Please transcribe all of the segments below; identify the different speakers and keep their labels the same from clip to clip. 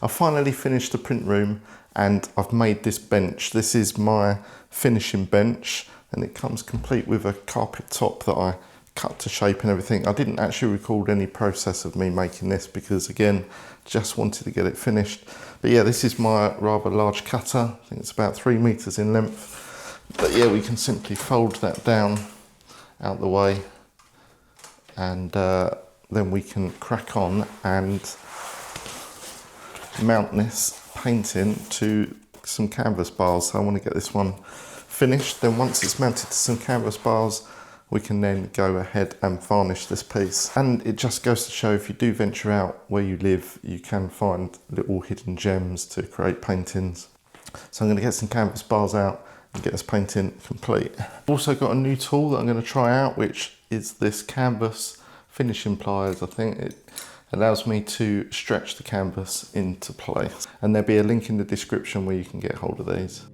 Speaker 1: I finally finished the print room and I've made this bench. This is my finishing bench and it comes complete with a carpet top that I cut to shape and everything. I didn't actually record any process of me making this because again, just wanted to get it finished. But yeah, this is my rather large cutter. I think it's about 3 meters in length. But yeah, we can simply fold that down out the way and then we can crack on and mount this painting to some canvas bars. So I want to get this one finished. Then once it's mounted to some canvas bars, we can then go ahead and varnish this piece. And it just goes to show if you do venture out where you live, you can find little hidden gems to create paintings. So I'm going to get some canvas bars out and get this painting complete. I've also got a new tool that I'm going to try out, which is this canvas finishing pliers. I think it allows me to stretch the canvas into place. And there'll be a link in the description where you can get hold of these.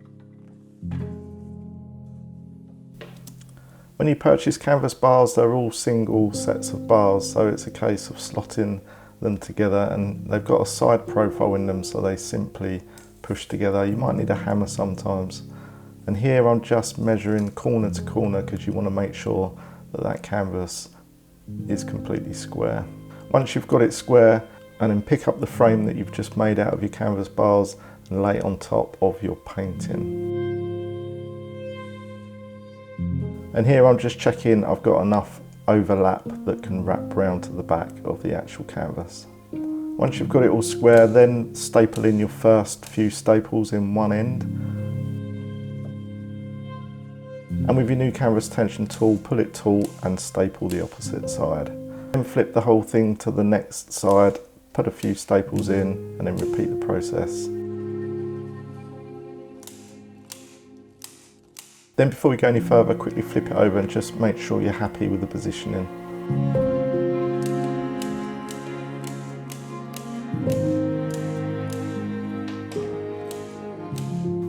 Speaker 1: When you purchase canvas bars, they're all single sets of bars, so it's a case of slotting them together, and they've got a side profile in them so they simply push together. You might need a hammer sometimes. And here I'm just measuring corner to corner because you want to make sure that that canvas is completely square. Once you've got it square, and then pick up the frame that you've just made out of your canvas bars and lay it on top of your painting. And here I'm just checking I've got enough overlap that can wrap round to the back of the actual canvas. Once you've got it all square, then staple in your first few staples in one end. And with your new canvas tension tool, pull it taut and staple the opposite side. Then flip the whole thing to the next side, put a few staples in, and then repeat the process. Then before we go any further, quickly flip it over and just make sure you're happy with the positioning.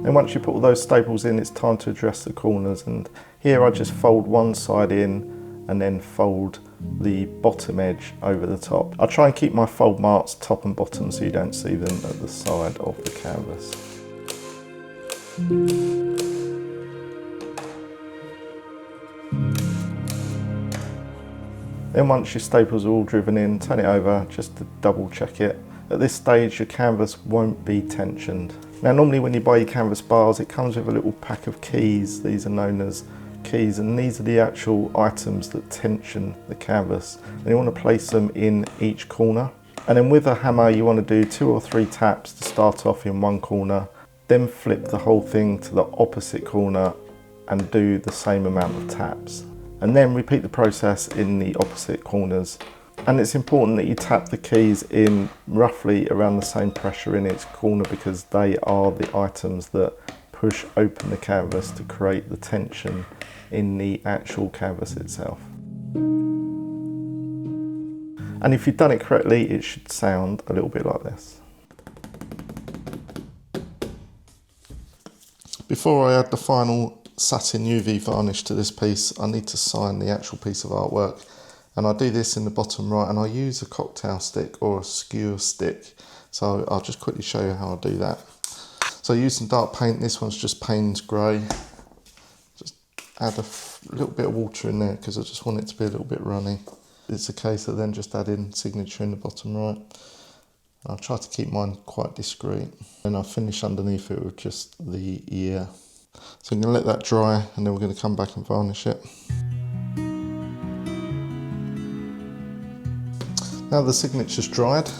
Speaker 1: And once you put all those staples in, it's time to address the corners. And here I just fold one side in and then fold the bottom edge over the top. I try and keep my fold marks top and bottom so you don't see them at the side of the canvas. Then once your staples are all driven in, turn it over just to double check it. At this stage your canvas won't be tensioned. Now normally when you buy your canvas bars it comes with a little pack of keys. These are known as keys and these are the actual items that tension the canvas. And you want to place them in each corner. And then with a hammer you want to do 2 or 3 taps to start off in one corner. Then flip the whole thing to the opposite corner and do the same amount of taps. And then repeat the process in the opposite corners. And it's important that you tap the keys in roughly around the same pressure in each corner because they are the items that push open the canvas to create the tension in the actual canvas itself. And if you've done it correctly, it should sound a little bit like this. Before I add the final satin UV varnish to this piece, I need to sign the actual piece of artwork, and I do this in the bottom right, and I use a cocktail stick or a skewer stick, so I'll just quickly show you how I do that. So I use some dark paint. This one's just Payne's grey. Just add a little bit of water in there because I just want it to be a little bit runny. It's a case of then just adding signature in the bottom right. I'll try to keep mine quite discreet, and I'll finish underneath it with just the ear. So I'm going to let that dry and then we're going to come back and varnish it. Now the signature's dried,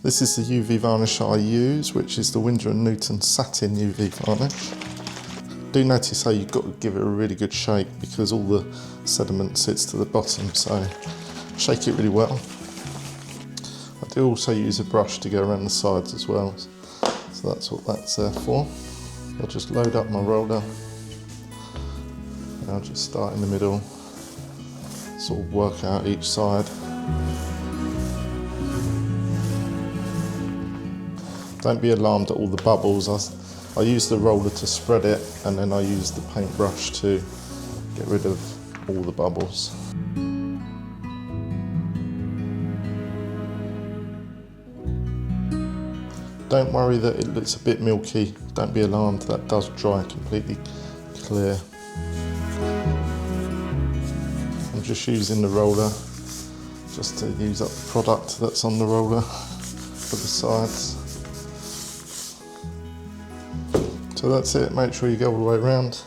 Speaker 1: this is the UV varnish I use, which is the Winsor & Newton satin UV varnish. Do notice how you've got to give it a really good shake because all the sediment sits to the bottom, so shake it really well. I do also use a brush to go around the sides as well, so that's what that's there for. I'll just load up my roller and I'll just start in the middle, sort of work out each side. Don't be alarmed at all the bubbles. I use the roller to spread it and then I use the paintbrush to get rid of all the bubbles. Don't worry that it looks a bit milky, don't be alarmed, that does dry completely clear. I'm just using the roller just to use up the product that's on the roller for the sides. So that's it, make sure you go all the way around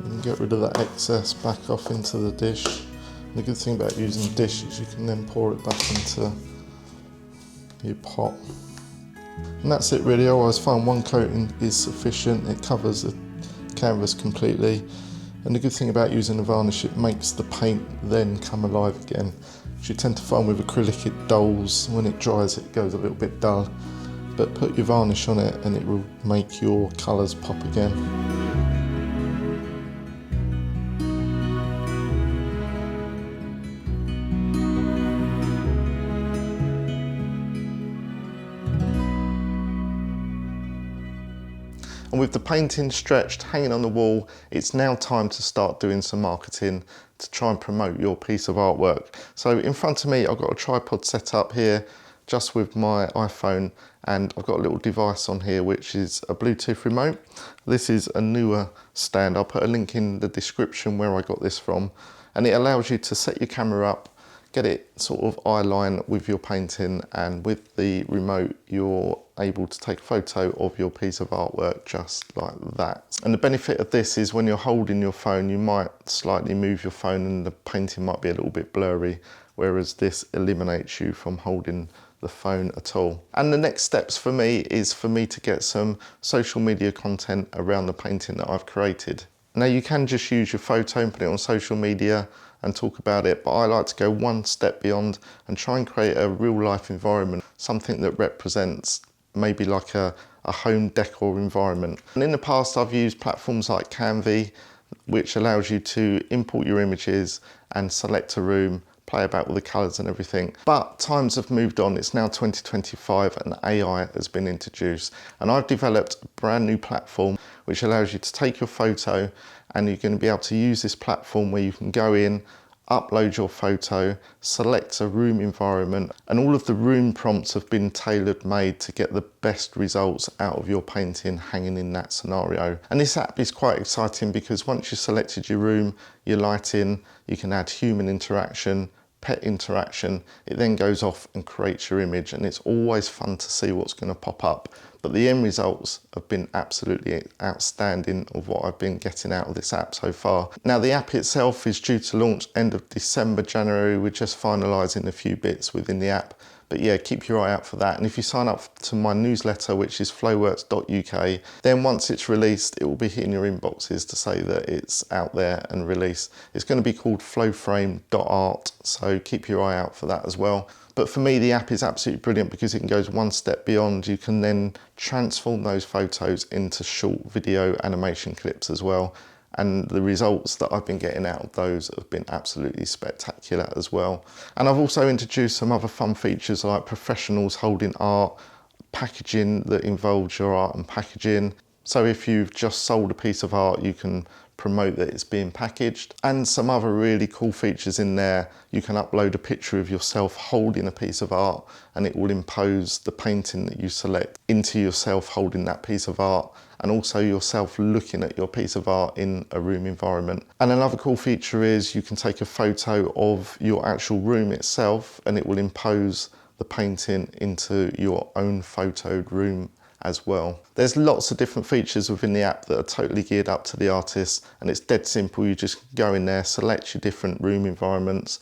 Speaker 1: and get rid of that excess back off into the dish. And the good thing about using the dish is you can then pour it back into your pot. And that's it really. I always find one coating is sufficient, it covers the canvas completely. And the good thing about using a varnish, it makes the paint then come alive again. Which you tend to find with acrylic, it dulls. When it dries, it goes a little bit dull. But put your varnish on it and it will make your colours pop again. And with the painting stretched, hanging on the wall, it's now time to start doing some marketing to try and promote your piece of artwork. So in front of me, I've got a tripod set up here just with my iPhone, and I've got a little device on here which is a Bluetooth remote. This is a newer stand. I'll put a link in the description where I got this from, and it allows you to set your camera up, get it sort of eye line with your painting, and with the remote you're able to take a photo of your piece of artwork just like that. And the benefit of this is when you're holding your phone, you might slightly move your phone and the painting might be a little bit blurry, whereas this eliminates you from holding the phone at all. And the next steps for me is for me to get some social media content around the painting that I've created. Now you can just use your photo and put it on social media and talk about it, but I like to go one step beyond and try and create a real life environment, something that represents maybe like a home decor environment. And in the past I've used platforms like Canva, which allows you to import your images and select a room, play about with the colours and everything. But times have moved on, it's now 2025 and AI has been introduced. And I've developed a brand new platform which allows you to take your photo, and you're going to be able to use this platform where you can go in, upload your photo, select a room environment, and all of the room prompts have been tailored made to get the best results out of your painting hanging in that scenario. And this app is quite exciting because once you've selected your room, your lighting, you can add human interaction, pet interaction. It then goes off and creates your image, and it's always fun to see what's going to pop up. But the end results have been absolutely outstanding of what I've been getting out of this app so far. Now the app itself is due to launch end of December, January. We're just finalising a few bits within the app. But yeah, keep your eye out for that. And if you sign up to my newsletter, which is flowworks.uk, then once it's released, it will be hitting your inboxes to say that it's out there and released. It's going to be called flowframe.art, so keep your eye out for that as well. But for me, the app is absolutely brilliant because it goes one step beyond. You can then transform those photos into short video animation clips as well. And the results that I've been getting out of those have been absolutely spectacular as well. And I've also introduced some other fun features like professionals holding art, packaging that involves your art and packaging. So if you've just sold a piece of art, you can promote that it's being packaged. And some other really cool features in there. You can upload a picture of yourself holding a piece of art, and it will impose the painting that you select into yourself holding that piece of art, and also yourself looking at your piece of art in a room environment. And another cool feature is you can take a photo of your actual room itself, and it will impose the painting into your own photoed room as well. There's lots of different features within the app that are totally geared up to the artist, and it's dead simple. You just go in there, select your different room environments,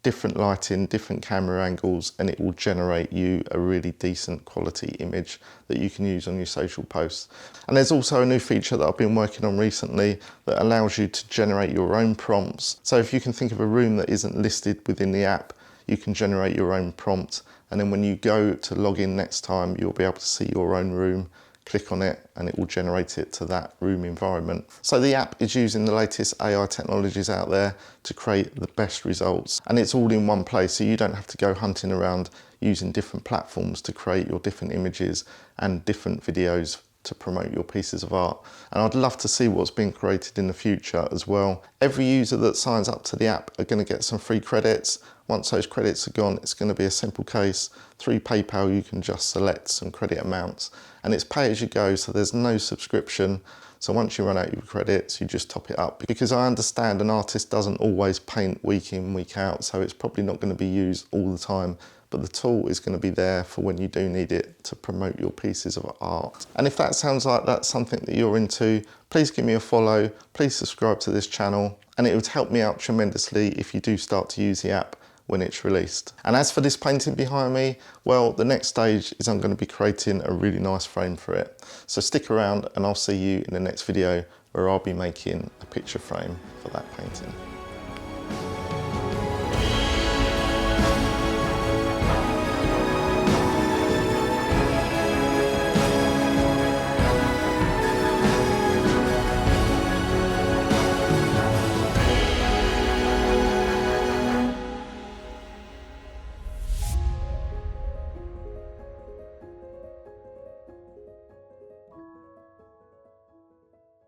Speaker 1: different lighting, different camera angles, and it will generate you a really decent quality image that you can use on your social posts. And there's also a new feature that I've been working on recently that allows you to generate your own prompts. So if you can think of a room that isn't listed within the app, you can generate your own prompt, and then when you go to log in next time, you'll be able to see your own room, click on it, and it will generate it to that room environment. So the app is using the latest AI technologies out there to create the best results, and it's all in one place, so you don't have to go hunting around using different platforms to create your different images and different videos to promote your pieces of art. And I'd love to see what's being created in the future as well. Every user that signs up to the app are going to get some free credits. Once those credits are gone, it's going to be a simple case. Through PayPal, you can just select some credit amounts, and it's pay as you go, so there's no subscription. So once you run out your credits, you just top it up. Because I understand an artist doesn't always paint week in, week out, so it's probably not going to be used all the time, but the tool is going to be there for when you do need it to promote your pieces of art. And if that sounds like that's something that you're into, please give me a follow, please subscribe to this channel, and it would help me out tremendously if you do start to use the app when it's released. And as for this painting behind me, well, the next stage is I'm going to be creating a really nice frame for it. So stick around and I'll see you in the next video where I'll be making a picture frame for that painting.